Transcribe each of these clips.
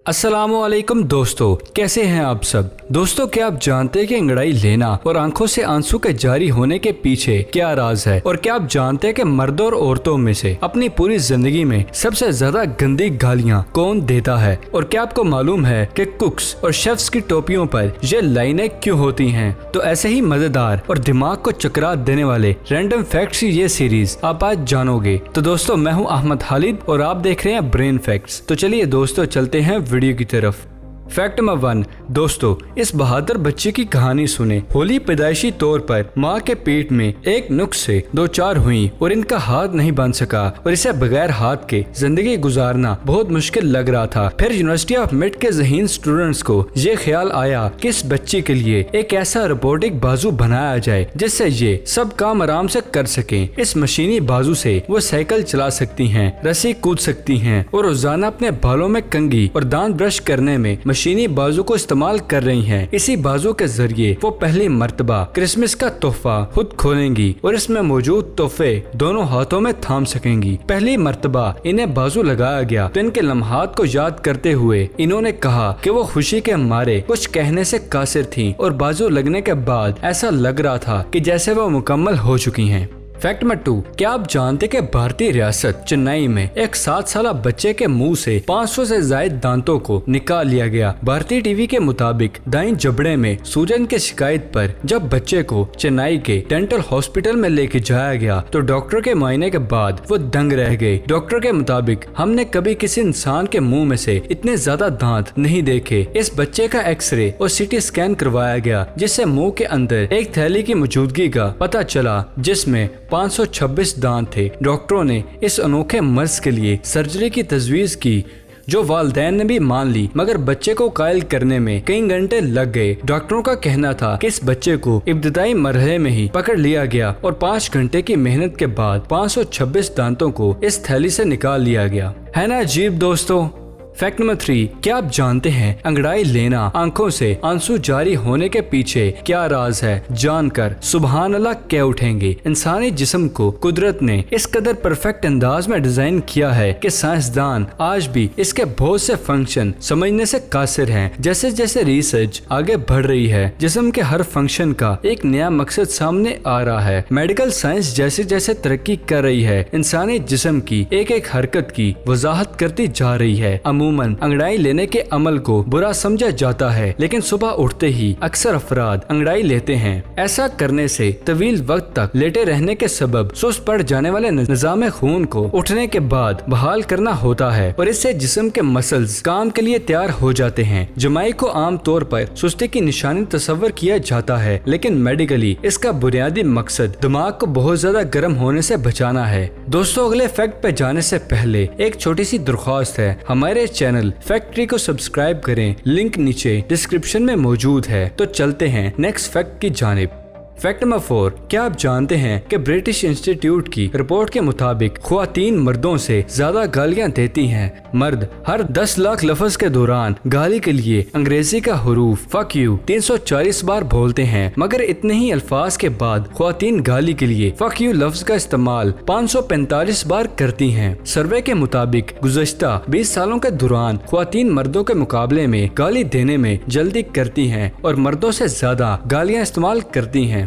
अस्सलामुअलैकुम दोस्तों, कैसे हैं आप सब। दोस्तों, क्या आप जानते हैं कि अंगड़ाई लेना और आंखों से आंसू के जारी होने के पीछे क्या राज है। और क्या आप जानते हैं कि मर्दों और औरतों में से अपनी पूरी जिंदगी में सबसे ज्यादा गंदी गालियां कौन देता है। और क्या आपको मालूम है कि कुक्स और शेफ्स की टोपियों पर ये लाइनें क्यों होती हैं। तो ऐसे ही मजेदार और दिमाग को चकरा देने वाले रैंडम फैक्ट्स की ये सीरीज आप आज जानोगे। तो दोस्तों, मैं हूँ अहमद खालिद और आप देख रहे हैं ब्रेन फैक्ट्स। तो चलिए दोस्तों, चलते हैं वीडियो की तरफ। Fact number 1। दोस्तों, इस बहादुर बच्चे की कहानी सुने। होली पैदाइशी तौर पर माँ के पेट में एक नुक्स से दो चार हुई और इनका हाथ नहीं बन सका और इसे बगैर हाथ के जिंदगी गुजारना बहुत मुश्किल लग रहा था। फिर यूनिवर्सिटी ऑफ मिड के ज़हीन स्टूडेंट्स को ये ख्याल आया कि इस बच्ची के लिए एक ऐसा रोबोटिक बाजू बनाया जाए जिससे ये सब काम आराम से कर सके। इस मशीनी बाजू से वो साइकिल चला सकती हैं, रस्सी कूद सकती हैं और रोजाना अपने बालों में कंघी और दांत ब्रश करने में मशीनी बाजू को इस्तेमाल कर रही हैं। इसी बाजू के जरिए वो पहली मर्तबा क्रिसमस का तोहफा खुद खोलेंगी और इसमें मौजूद तोहफे दोनों हाथों में थाम सकेंगी। पहली मर्तबा इन्हें बाजू लगाया गया तो इनके लम्हात को याद करते हुए इन्होंने कहा कि वो खुशी के मारे कुछ कहने से कासिर थीं और बाजू लगने के बाद ऐसा लग रहा था कि जैसे वो मुकम्मल हो चुकी हैं। Fact number 2। क्या आप जानते कि भारतीय रियासत चेन्नई में एक 7 साल बच्चे के मुंह से 500 से ज्यादा दांतों को निकाल लिया गया। भारतीय टीवी के मुताबिक दाईं जबड़े में सूजन की शिकायत पर जब बच्चे को चेन्नई के डेंटल हॉस्पिटल में लेके जाया गया तो डॉक्टर के मुआयने के बाद वो दंग रह गए। डॉक्टर के मुताबिक हमने कभी किसी इंसान के मुंह में से इतने ज्यादा दांत नहीं देखे। इस बच्चे का एक्सरे और सीटी स्कैन करवाया गया जिससे मुंह के अंदर एक थैली की मौजूदगी का पता चला जिसमें 526 दांत थे। डॉक्टरों ने इस अनोखे मर्ज के लिए सर्जरी की तजवीज की जो वालिदैन ने भी मान ली, मगर बच्चे को कायल करने में कई घंटे लग गए। डॉक्टरों का कहना था कि इस बच्चे को इब्तदाई मरहले में ही पकड़ लिया गया और 5 घंटे की मेहनत के बाद 526 दांतों को इस थैली से निकाल लिया गया। है ना अजीब दोस्तों। Fact number 3। क्या आप जानते हैं अंगड़ाई लेना, आंखों से आंसू जारी होने के पीछे क्या राज है। जानकर सुबहान अल्लाह कह उठेंगे। इंसानी जिस्म को कुदरत ने इस कदर परफेक्ट अंदाज में डिजाइन किया है कि साइंसदान आज भी इसके बहुत से फंक्शन समझने से कासिर हैं। जैसे जैसे रिसर्च आगे बढ़ रही है, जिस्म के हर फंक्शन का एक नया मकसद सामने आ रहा है। मेडिकल साइंस जैसे जैसे तरक्की कर रही है, इंसानी जिस्म की एक एक हरकत की वजाहत करती जा रही है। अमूमन अंगड़ाई लेने के अमल को बुरा समझा जाता है, लेकिन सुबह उठते ही अक्सर अफराद अंगड़ाई लेते हैं। ऐसा करने से तवील वक्त तक लेटे रहने के सबब सुस्त पड़ जाने वाले निजाम खून को उठने के बाद बहाल करना होता है और इससे जिस्म के मसल्स काम के लिए तैयार हो जाते हैं। जमाई को आम तौर पर सुस्ती की निशानी तस्वर किया जाता है, लेकिन मेडिकली इसका बुनियादी मकसद दिमाग को बहुत ज्यादा गर्म होने से बचाना है। दोस्तों, अगले फैक्ट पे जाने से पहले एक छोटी सी दरख्वास्त है, हमारे चैनल फैक्ट्री को सब्सक्राइब करें, लिंक नीचे डिस्क्रिप्शन में मौजूद है। तो चलते हैं नेक्स्ट फैक्ट की जानिब। Fact number 4। क्या आप जानते हैं कि ब्रिटिश इंस्टीट्यूट की रिपोर्ट के मुताबिक ख्वातीन मर्दों से ज्यादा गालियां देती हैं। मर्द हर 10 लाख लफ्ज के दौरान गाली के लिए अंग्रेजी का हरूफ फक यू 340 बार बोलते हैं, मगर इतने ही अल्फाज के बाद ख्वातीन गाली के लिए फक यू लफ्ज का इस्तेमाल 545 बार करती हैं। सर्वे के मुताबिक गुज़श्ता 20 सालों के दौरान ख्वातीन मर्दों के मुकाबले में गाली देने में जल्दी करती हैं और मर्दों से ज्यादा गालियां इस्तेमाल करती हैं।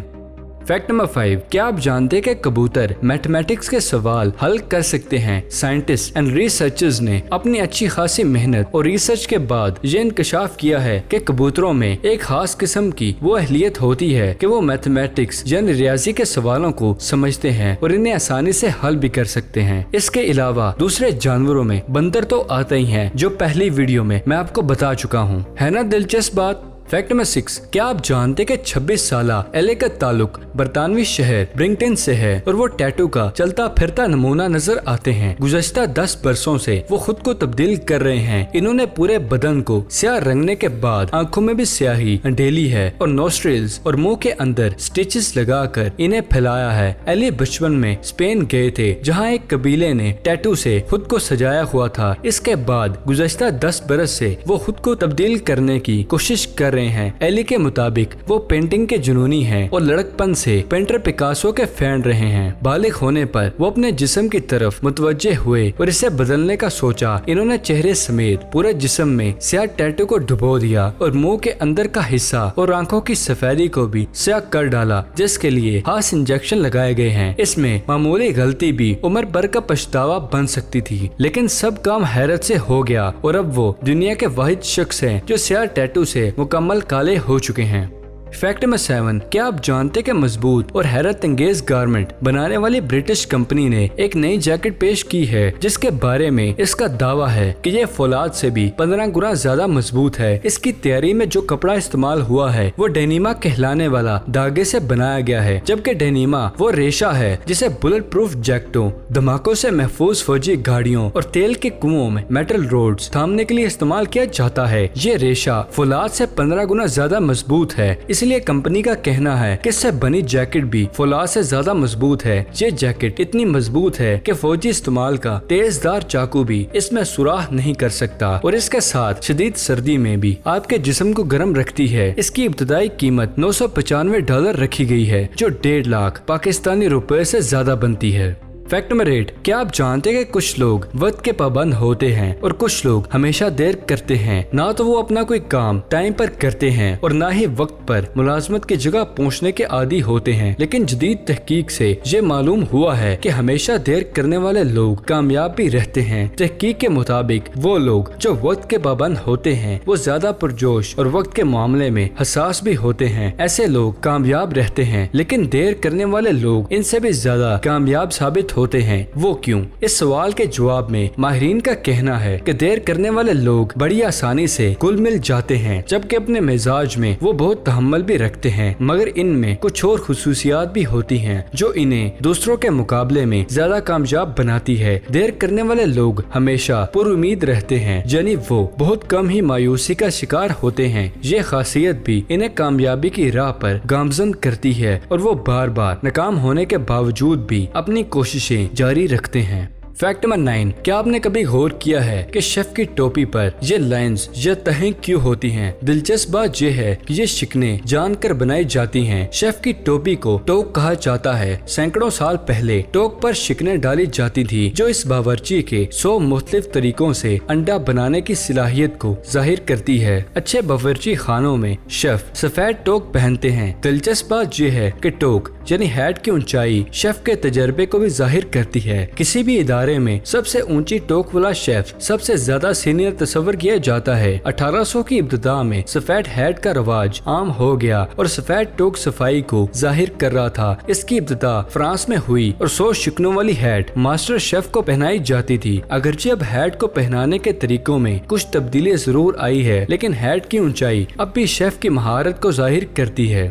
Fact number 5। क्या आप जानते हैं कि कबूतर मैथमेटिक्स के सवाल हल कर सकते हैं। साइंटिस्ट एंड रिसर्चर्स ने अपनी अच्छी खासी मेहनत और रिसर्च के बाद ये इंकशाफ किया है कि कबूतरों में एक खास किस्म की वो अहलियत होती है कि वो मैथमेटिक्स यानी रियाजी के सवालों को समझते हैं और इन्हें आसानी से हल भी कर सकते हैं। इसके अलावा दूसरे जानवरों में बंदर तो आते ही हैं, जो पहली वीडियो में मैं आपको बता चुका हूँ। है ना दिलचस्प बात। Fact number 6। क्या आप जानते कि 26 साल एले का ताल्लुक बरतानवी शहर ब्रिंगटन से है और वो टैटू का चलता फिरता नमूना नजर आते हैं। गुज़श्ता 10 बरसों से वो खुद को तब्दील कर रहे हैं। इन्होंने पूरे बदन को स्याह रंगने के बाद आंखों में भी स्याही अंडेली है और नोस्ट्रिल्स और मुंह के अंदर स्टिचेस लगाकर इन्हें फैलाया है। एली बचपन में स्पेन गए थे, जहाँ एक कबीले ने टैटू से खुद को सजाया हुआ था। इसके बाद गुज़श्ता 10 बरस से वो खुद को तब्दील करने की कोशिश कर रहे हैं। एली के मुताबिक वो पेंटिंग के जुनूनी हैं और लड़कपन से पेंटर पिकासो के फैन रहे हैं। बालिग होने पर वो अपने जिस्म की तरफ मुतवज्जे हुए और इसे बदलने का सोचा। इन्होंने चेहरे समेत पूरे जिस्म में स्याह टैटू को डुबो दिया और मुंह के अंदर का हिस्सा और आंखों की सफेदी को भी स्याह कर डाला, जिसके लिए खास इंजेक्शन लगाए गए हैं। इसमें मामूली गलती भी उम्र भर का पछतावा बन सकती थी, लेकिन सब काम हैरत से हो गया और अब वो दुनिया के वाहिद शख्स हैं जो स्याह टैटू से मुकम्मल काले हो चुके हैं। फैक्ट नंबर 7, क्या आप जानते कि मजबूत और हैरत अंगेज गारमेंट बनाने वाली ब्रिटिश कंपनी ने एक नई जैकेट पेश की है, जिसके बारे में इसका दावा है कि ये फौलाद से भी 15 गुना ज्यादा मजबूत है। इसकी तैयारी में जो कपड़ा इस्तेमाल हुआ है वो डेनिमा कहलाने वाला धागे से बनाया गया है, जबकि डेनिमा वो रेशा है जिसे बुलेट प्रूफ जैकेटों, धमाकों से महफूज फौजी गाड़ियों और तेल के कुओं में मेटल रोड्स थामने के लिए इस्तेमाल किया जाता है। ये रेशा फौलाद से 15 गुना ज्यादा मजबूत है, इसलिए कंपनी का कहना है कि इससे बनी जैकेट भी फौलाद से ज्यादा मजबूत है। ये जैकेट इतनी मजबूत है कि फौजी इस्तेमाल का तेजदार चाकू भी इसमें सुराख नहीं कर सकता और इसके साथ शदीद सर्दी में भी आपके जिस्म को गर्म रखती है। इसकी इब्तदाई कीमत $995 रखी गई है, जो 1.5 लाख पाकिस्तानी रुपए से ज्यादा बनती है। फैक्ट नंबर 8, क्या आप जानते हैं कि कुछ लोग वक्त के पाबंद होते हैं और कुछ लोग हमेशा देर करते हैं। ना तो वो अपना कोई काम टाइम पर करते हैं और ना ही वक्त पर मुलाजमत की जगह पहुंचने के आदी होते हैं, लेकिन जदीद तहकीक से ये मालूम हुआ है कि हमेशा देर करने वाले लोग कामयाब भी रहते हैं। तहकीक के मुताबिक वो लोग जो वक्त के पाबंद होते हैं वो ज्यादा पुरजोश और वक्त के मामले में हसास भी होते हैं। ऐसे लोग कामयाब रहते हैं, लेकिन देर करने वाले लोग इनसे भी ज्यादा कामयाब साबित होते हैं। वो क्यों? इस सवाल के जवाब में माहिरीन का कहना है कि देर करने वाले लोग बड़ी आसानी से घुल मिल जाते हैं, जबकि अपने मिजाज में वो बहुत तहम्मुल भी रखते हैं, मगर इनमें कुछ और खुसूसियात भी होती हैं जो इन्हें दूसरों के मुकाबले में ज्यादा कामयाब बनाती है। देर करने वाले लोग हमेशा पुरुमीद रहते हैं, यानी वो बहुत कम ही मायूसी का शिकार होते हैं। ये खासियत भी इन्हें कामयाबी की राह पर गामजन करती है और वो बार बार नाकाम होने के बावजूद भी अपनी कोशिशें जारी रखते हैं। फैक्ट नंबर 9, क्या आपने कभी गौर किया है कि शेफ की टोपी पर ये लाइंस या तहें क्यों होती हैं? दिलचस्प बात यह है कि ये शिकने जानकर बनाई जाती हैं। शेफ की टोपी को टोक कहा जाता है। सैकड़ों साल पहले टोक पर शिकने डाली जाती थी, जो इस बावर्ची के 100 मुख्तलिफ तरीकों से अंडा बनाने की सलाहियत को जाहिर करती है। अच्छे बावर्ची खानों में शेफ सफेद टोक पहनते हैं। दिलचस्प बात यह है कि टोक यानी हैट की ऊंचाई शेफ के तजर्बे को भी जाहिर करती है। किसी भी इदारे में सबसे ऊंची टोक वाला शेफ सबसे ज्यादा सीनियर तस्वर किया जाता है। 1800 की इब्तिदा में सफेद हैट का रवाज आम हो गया और सफेद टोक सफाई को जाहिर कर रहा था। इसकी इब्तिदा फ्रांस में हुई और 100 शिकनों वाली हैट मास्टर शेफ को पहनाई जाती थी। अगरचे अब हैट को पहनाने के तरीकों में कुछ तब्दीली जरूर आई है, लेकिन हैट की ऊंचाई अब भी शेफ की महारत को जाहिर करती है।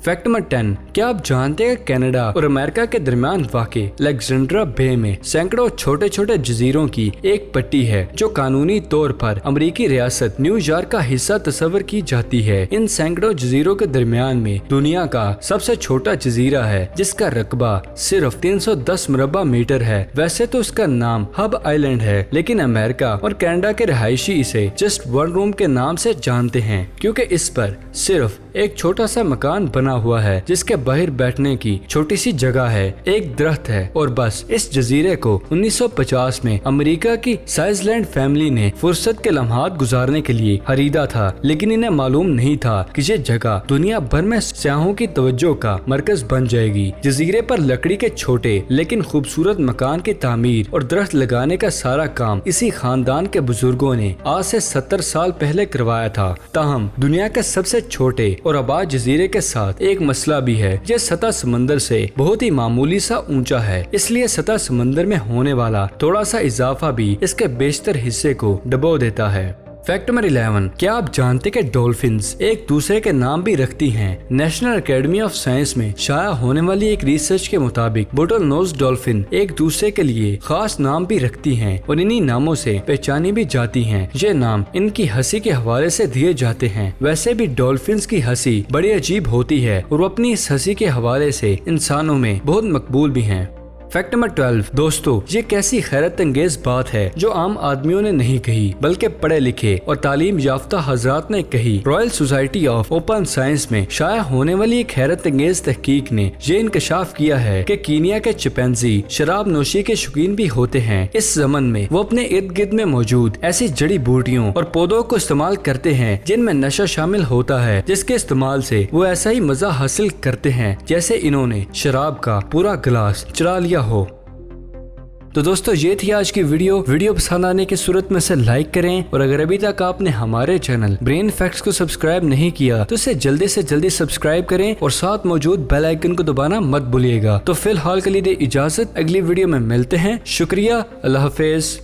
फैक्ट नंबर 10, क्या आप जानते हैं कनाडा और अमेरिका के दरमियान वाक़े अलेक्जेंड्रा बे में सैकड़ों छोटे छोटे जजीरों की एक पट्टी है जो कानूनी तौर पर अमेरिकी रियासत न्यूयॉर्क का हिस्सा तस्वर की जाती है। इन सैकड़ों जजीरों के दरमियान में दुनिया का सबसे छोटा जजीरा है, जिसका रकबा सिर्फ 310 मुरब्बा मीटर है। वैसे तो उसका नाम हब आइलैंड है, लेकिन अमेरिका और कनाडा के रहायशी इसे जस्ट वन रूम के नाम से जानते हैं, क्योंकि इस पर सिर्फ एक छोटा सा मकान बना हुआ है जिसके बाहर बैठने की छोटी सी जगह है, एक दरख्त है और बस। इस जजीरे को 1950 में अमेरिका की साइजलैंड फैमिली ने फुर्सत के लम्हात गुजारने के लिए खरीदा था, लेकिन इन्हें मालूम नहीं था कि ये जगह दुनिया भर में सयाहों की तवज्जो का मरकज बन जाएगी। जजीरे पर लकड़ी के छोटे लेकिन खूबसूरत मकान की तामीर और दरख्त लगाने का सारा काम इसी खानदान के बुजुर्गों ने आज से 70 साल पहले करवाया था। ताहम दुनिया के सबसे छोटे और आबाद जजीरे के साथ एक मसला भी है। यह सतह समंदर से बहुत ही मामूली सा ऊंचा है, इसलिए सतह समंदर में होने वाला थोड़ा सा इजाफा भी इसके बेशतर हिस्से को डुबो देता है। फैक्ट नंबर 11, क्या आप जानते कि डॉल्फिन्स एक दूसरे के नाम भी रखती हैं? नेशनल एकेडमी ऑफ साइंस में शाया होने वाली एक रिसर्च के मुताबिक बोटल नोज डॉल्फिन एक दूसरे के लिए खास नाम भी रखती हैं और इन्हीं नामों से पहचानी भी जाती हैं। ये नाम इनकी हंसी के हवाले से दिए जाते हैं। वैसे भी डॉल्फिन्स की हंसी बड़ी अजीब होती है और वो अपनी इस हंसी के हवाले से इंसानों में बहुत मकबूल भी हैं। फैक्ट नंबर 12 दोस्तों, ये कैसी हैरत अंगेज बात है जो आम आदमियों ने नहीं कही बल्कि पढ़े लिखे और तालीम याफ्ता हजरात ने कही। Royal society of open science में शाया होने वाली एक हैरत अंगेज तहकीक ने ये इंकशाफ किया है कि कीनिया के चिंपैंजी शराब नोशी के शौकीन भी होते हैं। इस ज़मन में वो अपने इर्द गिर्द में मौजूद ऐसी जड़ी बूटियों और पौधों को इस्तेमाल करते हैं जिनमें नशा शामिल होता है, जिसके इस्तेमाल से वो ऐसा ही मजा हासिल करते हैं जैसे इन्होंने शराब का पूरा गिलास चुरा लिया हो। तो दोस्तों ये थी आज की वीडियो पसंद आने की सूरत में से लाइक करें और अगर अभी तक आपने हमारे चैनल ब्रेन फैक्ट्स को सब्सक्राइब नहीं किया तो इसे जल्दी से जल्दी सब्सक्राइब करें और साथ मौजूद बेल आइकन को दबाना मत भूलिएगा। तो फिलहाल के लिए इजाजत, अगली वीडियो में मिलते हैं। शुक्रिया, अल्लाह हाफिज।